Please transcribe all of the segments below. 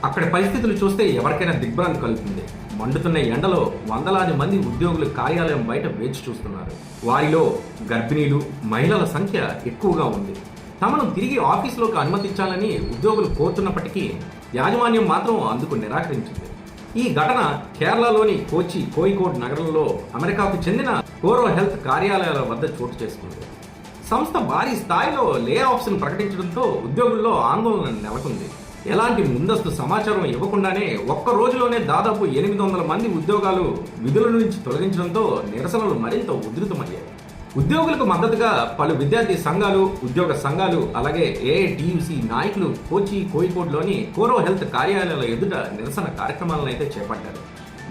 అక్కడి పరిస్థితులు చూస్తే ఎవరికైనా దిగ్భ్రాంతి కలుగుతుంది. మండుతున్న ఎండలో వందలాది మంది ఉద్యోగులు కార్యాలయం బయట వేచి చూస్తున్నారు. వారిలో గర్భిణీలు, మహిళల సంఖ్య ఎక్కువగా ఉంది. తమను తిరిగి ఆఫీసులోకి అనుమతించాలని ఉద్యోగులు కోరుతున్నప్పటికీ యాజమాన్యం మాత్రం అందుకు నిరాకరించింది. ఈ ఘటన కేరళలోని కోచి, కోయికోడ్ నగరంలో అమెరికాకు చెందిన కోరో హెల్త్ కార్యాలయాల వద్ద చోటు చేసుకుంది. సంస్థ భారీ స్థాయిలో లే ఆఫ్స్ను ప్రకటించడంతో ఉద్యోగుల్లో ఆందోళన నెలకొంది. ఎలాంటి ముందస్తు సమాచారం ఇవ్వకుండానే ఒక్క రోజులోనే దాదాపు 800 మంది ఉద్యోగాలు విధుల నుంచి తొలగించడంతో నిరసనలు మరింత ఉధృతమయ్యాయి. ఉద్యోగులకు మద్దతుగా పలు విద్యార్థి సంఘాలు, ఉద్యోగ సంఘాలు, అలాగే ఏఐటియుసి నాయకులు కోచి, కోయికోడ్లోని కోరో హెల్త్ కార్యాలయాల ఎదుట నిరసన కార్యక్రమాలను అయితే చేపట్టారు.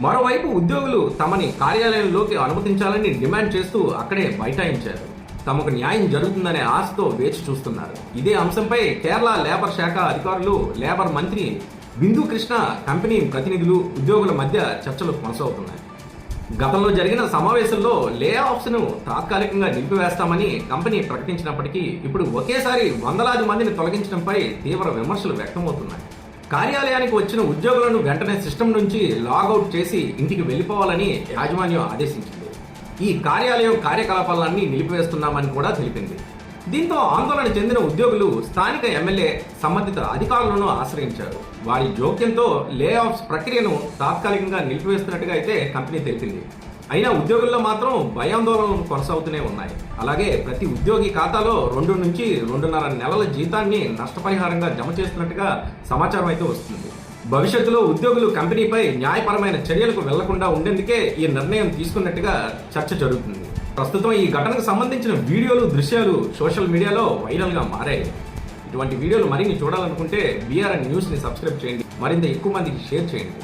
మరోవైపు ఉద్యోగులు తమని కార్యాలయంలోకి అనుమతించాలని డిమాండ్ చేస్తూ అక్కడే బైఠాయించారు. తమకు న్యాయం జరుగుతుందనే ఆశతో వేచి చూస్తున్నారు. ఇదే అంశంపై కేరళ లేబర్ శాఖ అధికారులు, లేబర్ మంత్రి బిందు కృష్ణ, కంపెనీ ప్రతినిధులు, ఉద్యోగుల మధ్య చర్చలు కొనసాగుతున్నాయి. గతంలో జరిగిన సమావేశంలో లే ఆఫ్స్ను తాత్కాలికంగా నిలిపివేస్తామని కంపెనీ ప్రకటించినప్పటికీ ఇప్పుడు ఒకేసారి వందలాది మందిని తొలగించడంపై తీవ్ర విమర్శలు వ్యక్తమవుతున్నాయి. కార్యాలయానికి వచ్చిన ఉద్యోగులను వెంటనే సిస్టమ్ నుంచి లాగౌట్ చేసి ఇంటికి వెళ్లిపోవాలని యాజమాన్యం ఆదేశించింది. ఈ కార్యాలయం కార్యకలాపాలన్నీ నిలిపివేస్తున్నామని కూడా తెలిపింది. దీంతో ఆందోళన చెందిన ఉద్యోగులు స్థానిక ఎమ్మెల్యే, సంబంధిత అధికారులను ఆశ్రయించారు. వారి జోక్యంతో లే ఆఫ్స్ ప్రక్రియను తాత్కాలికంగా నిలిపివేస్తున్నట్టుగా అయితే కంపెనీ తెలిపింది. అయినా ఉద్యోగుల్లో మాత్రం భయాందోళనలు కొనసాగుతూనే ఉన్నాయి. అలాగే ప్రతి ఉద్యోగి ఖాతాలో 2 నుంచి 2.5 నెలల జీతాన్ని నష్టపరిహారంగా జమ చేస్తున్నట్టుగా సమాచారం అయితే వస్తుంది. భవిష్యత్తులో ఉద్యోగులు కంపెనీపై న్యాయపరమైన చర్యలకు వెళ్లకుండా ఉండేందుకే ఈ నిర్ణయం తీసుకున్నట్టుగా చర్చ జరుగుతుంది. ప్రస్తుతం ఈ ఘటనకు సంబంధించిన వీడియోలు, దృశ్యాలు సోషల్ మీడియాలో వైరల్గా మారాయి. ఇటువంటి వీడియోలు మరిన్ని చూడాలనుకుంటే BRN న్యూస్ని సబ్స్క్రైబ్ చేయండి, మరింత ఎక్కువ మందికి షేర్ చేయండి.